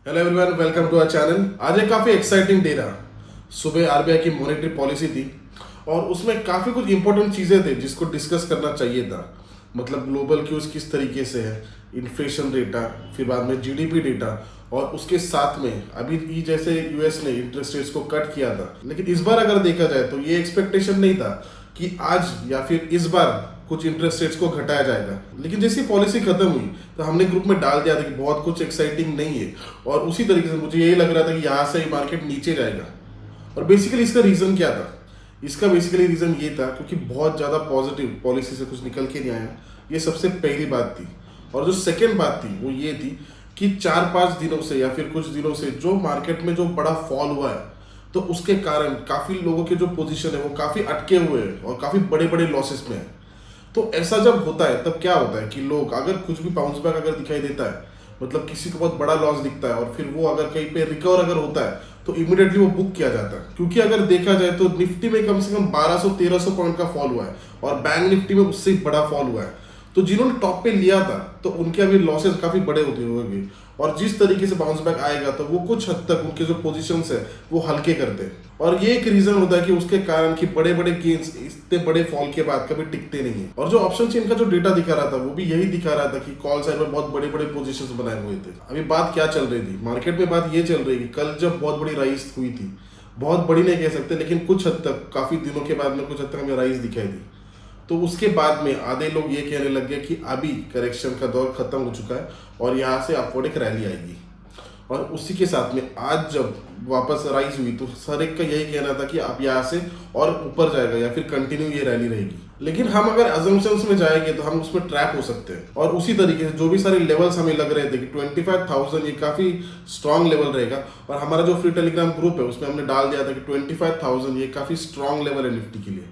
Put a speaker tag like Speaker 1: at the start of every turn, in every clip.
Speaker 1: Hello everyone, welcome to our channel. आज एक काफ़ी एक्साइटिंग डे रहा। सुबह आरबीआई की मॉनेटरी पॉलिसी थी और उसमें काफ़ी कुछ इंपॉर्टेंट चीज़ें थे जिसको डिस्कस करना चाहिए था। मतलब ग्लोबल क्यूज किस तरीके से है, इन्फ्लेशन डेटा, फिर बाद में जीडीपी डेटा, और उसके साथ में अभी ये जैसे यूएस ने इंटरेस्ट रेट्स को कट किया था। लेकिन इस बार अगर देखा जाए तो ये एक्सपेक्टेशन नहीं था कि आज या फिर इस बार कुछ इंटरेस्ट रेट्स को घटाया जाएगा। लेकिन जैसी पॉलिसी खत्म हुई तो हमने ग्रुप में डाल दिया था कि बहुत कुछ एक्साइटिंग नहीं है, और उसी तरीके से मुझे यही लग रहा था कि यहाँ से मार्केट नीचे जाएगा। और बेसिकली इसका रीज़न क्या था? इसका बेसिकली रीज़न ये था क्योंकि बहुत ज़्यादा पॉजिटिव पॉलिसी से कुछ निकल के नहीं आया। ये सबसे पहली बात थी। और जो सेकेंड बात थी वो ये थी कि 4-5 दिनों से या फिर कुछ दिनों से जो मार्केट में जो बड़ा फॉल हुआ है, तो उसके कारण काफ़ी लोगों के जो पोजीशन है वो काफ़ी अटके हुए हैं और काफ़ी बड़े बड़े लॉसेस में है। तो ऐसा जब होता है तब क्या होता है कि लोग अगर कुछ भी बाउंस बैक अगर दिखाई देता है, मतलब किसी को बहुत बड़ा लॉस दिखता है और फिर वो अगर कहीं पे रिकवर अगर होता है तो इमीडिएटली वो बुक किया जाता है। क्योंकि अगर देखा जाए तो निफ्टी में कम से कम 1200-1300 पॉइंट का फॉल हुआ है और बैंक निफ्टी में उससे बड़ा फॉल हुआ है। तो जिन्होंने टॉप पे लिया था तो उनके अभी लॉसेस काफी बड़े होते होंगे, और जिस तरीके से बाउंस बैक आएगा तो वो कुछ हद तक उनके जो पोजीशंस है वो हल्के करते हैं। और ये एक रीजन होता है कि उसके कारण कि बड़े बड़े गेन्स इतने बड़े फॉल के बाद कभी टिकते नहीं है। और जो ऑप्शन चेन का जो डेटा दिखा रहा था वो भी यही दिखा रहा था कि कॉल साइड में बहुत बड़े बड़े पोजीशंस बनाए हुए थे। अभी बात क्या चल रही थी मार्केट में? बात ये चल रही है कि कल जब बहुत बड़ी राइज हुई थी, बहुत बड़ी नहीं कह सकते लेकिन कुछ हद तक काफी दिनों के बाद में कुछ हद तक हमें राइज दिखाई दी। तो उसके बाद में आधे लोग ये कहने लग गए कि अभी करेक्शन का दौर खत्म हो चुका है और यहाँ से अपवर्ड एक रैली आएगी। और उसी के साथ में आज जब वापस राइज हुई तो हर एक का यही कहना था कि अब यहाँ से और ऊपर जाएगा या फिर कंटिन्यू ये रैली रहेगी। लेकिन हम अगर अजम्पशंस में जाएंगे तो हम उसमें ट्रैप हो सकते हैं। और उसी तरीके से जो भी सारे लेवल्स हमें लग रहे थे कि 25,000 ये काफ़ी स्ट्रांग लेवल रहेगा, और हमारा जो फ्री टेलीग्राम ग्रुप है उसमें हमने डाल दिया था कि 25,000 ये काफ़ी स्ट्रांग लेवल है निफ्टी के लिए।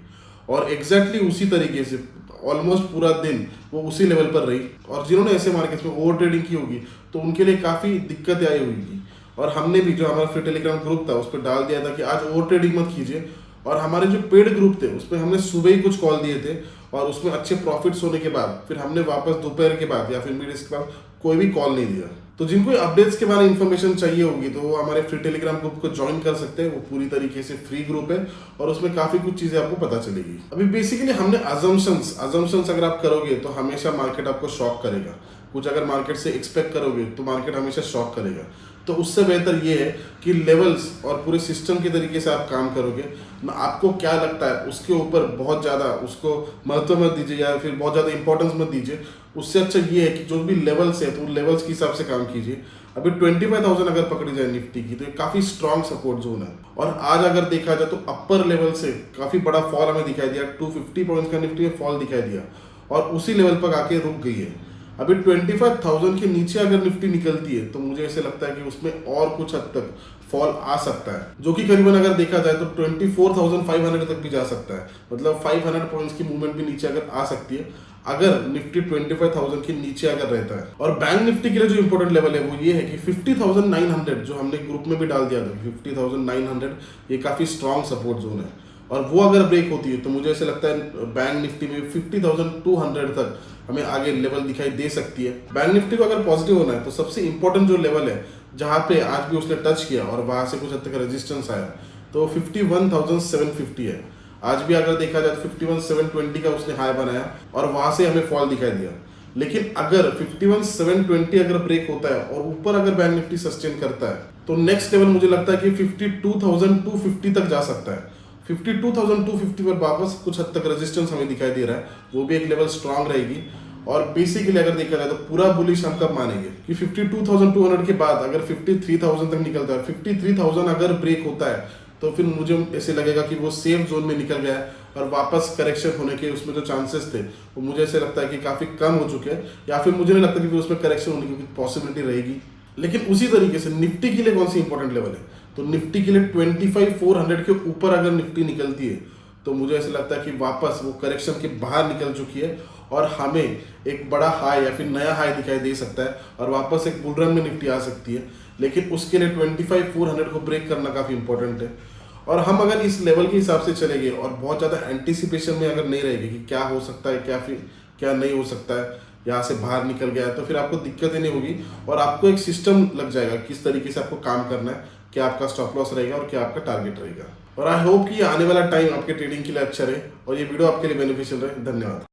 Speaker 1: और एग्जैक्टली उसी तरीके से ऑलमोस्ट पूरा दिन वो उसी लेवल पर रही। और जिन्होंने ऐसे मार्केट्स में ओवर ट्रेडिंग की होगी तो उनके लिए काफ़ी दिक्कतें आई होगी। और हमने भी जो हमारा फ्री टेलीग्राम ग्रुप था उस पर डाल दिया था कि आज ओवर ट्रेडिंग मत कीजिए। और हमारे जो पेड ग्रुप थे उसमें हमने सुबह ही कुछ कॉल दिए थे और उसमें अच्छे प्रॉफिट्स होने के बाद फिर हमने वापस दोपहर के बाद या फिर मिड के बाद कोई भी कॉल नहीं दिया। तो जिनको अपडेट्स के बारे में इंफॉर्मेशन चाहिए होगी तो वो हमारे फ्री टेलीग्राम ग्रुप को ज्वाइन कर सकते हैं। वो पूरी तरीके से फ्री ग्रुप है और उसमें काफ़ी कुछ चीज़ें आपको पता चलेगी। अभी बेसिकली हमने अजम्पशंस अगर आप करोगे तो हमेशा मार्केट आपको शॉक करेगा। कुछ अगर मार्केट से एक्सपेक्ट करोगे तो मार्केट हमेशा शॉक करेगा। तो उससे बेहतर ये है कि लेवल्स और पूरे सिस्टम के तरीके से आप काम करोगे। आपको क्या लगता है उसके ऊपर बहुत ज़्यादा उसको महत्व मत दीजिए या फिर बहुत ज़्यादा इंपॉर्टेंस मत दीजिए। उससे अच्छा ये है कि जो भी लेवल्स है तो उन लेवल्स के हिसाब से काम कीजिए। अभी 25,000 अगर पकड़ी जाए निफ्टी की तो ये काफ़ी स्ट्रॉन्ग सपोर्ट जोन है। और आज अगर देखा जाए तो अपर लेवल से काफ़ी बड़ा फॉल हमें दिखाई दिया। 250 पॉइंट्स का निफ्टी में फॉल दिखाई दिया और उसी लेवल पर आके रुक गई है। अभी 25,000 के नीचे अगर निफ्टी निकलती है तो मुझे ऐसे लगता है कि उसमें और कुछ हद तक फॉल आ सकता है, जो कि करीबन अगर देखा जाए तो 24,500 तक भी जा सकता है। मतलब 500 पॉइंट्स की मूवमेंट भी नीचे अगर आ सकती है अगर निफ्टी 25,000 के नीचे अगर रहता है। और बैंक निफ्टी के लिए जो इंपॉर्टेंट लेवल है वो ये है कि 50,900 जो हमने ग्रुप में भी डाल दिया था, 50,900 ये काफ़ी स्ट्रॉन्ग सपोर्ट जोन है। और वो अगर ब्रेक होती है तो मुझे ऐसे लगता है बैंक निफ्टी में 50,200 तक हमें आगे लेवल दिखाई दे सकती है। बैंक निफ्टी को अगर पॉजिटिव होना है तो सबसे इंपॉर्टेंट जो लेवल है जहाँ पे आज भी उसने टच किया और वहाँ से कुछ हद तक रेजिस्टेंस आया तो 51,750 है। आज भी अगर देखा जाए तो 51,720 का उसने हाई बनाया और वहाँ से हमें फॉल दिखाई दिया। लेकिन अगर 51,720 अगर ब्रेक होता है और ऊपर अगर बैंक निफ्टी सस्टेन करता है तो नेक्स्ट लेवल मुझे लगता है कि 52,250 तक जा सकता है। 52,250 पर वापस कुछ हद तक रेजिस्टेंस हमें दिखाई दे रहा है, वो भी एक लेवल स्ट्रांग रहेगी। और बेसिकली अगर देखा जाए तो पूरा बुलिश हम कब मानेंगे कि 52,200 के बाद अगर 53,000 तक निकलता है, 53,000 अगर ब्रेक होता है तो फिर मुझे ऐसे लगेगा कि वो सेफ जोन में निकल गया है और वापस करेक्शन होने के उसमें जो चांसेस थे वो मुझे ऐसे लगता है कि काफ़ी कम हो चुके हैं, या फिर मुझे नहीं लगता कि उसमें करेक्शन होने की पॉसिबिलिटी रहेगी। लेकिन उसी तरीके से निफ्टी के लिए कौन सी इंपॉर्टेंट लेवल है? तो निफ्टी के लिए 25,400 के ऊपर अगर निफ्टी निकलती है तो मुझे ऐसा लगता है कि वापस वो करेक्शन के बाहर निकल चुकी है और हमें एक बड़ा हाई या फिर नया हाई दिखाई दे सकता है और वापस एक बुल रन में निफ्टी आ सकती है। लेकिन उसके लिए 25,400 को ब्रेक करना काफ़ी इंपॉर्टेंट है। और हम अगर इस लेवल के हिसाब से चलेंगे और बहुत ज़्यादा एंटिसिपेशन में अगर नहीं रहेगी कि क्या हो सकता है क्या फिर क्या नहीं हो सकता है, यहाँ से बाहर निकल गया है, तो फिर आपको दिक्कतें नहीं होगी और आपको एक सिस्टम लग जाएगा किस तरीके से आपको काम करना है, क्या आपका स्टॉप लॉस रहेगा और क्या आपका टारगेट रहेगा। और आई होप कि आने वाला टाइम आपके ट्रेडिंग के लिए अच्छा रहे और ये वीडियो आपके लिए बेनिफिशियल रहे। धन्यवाद।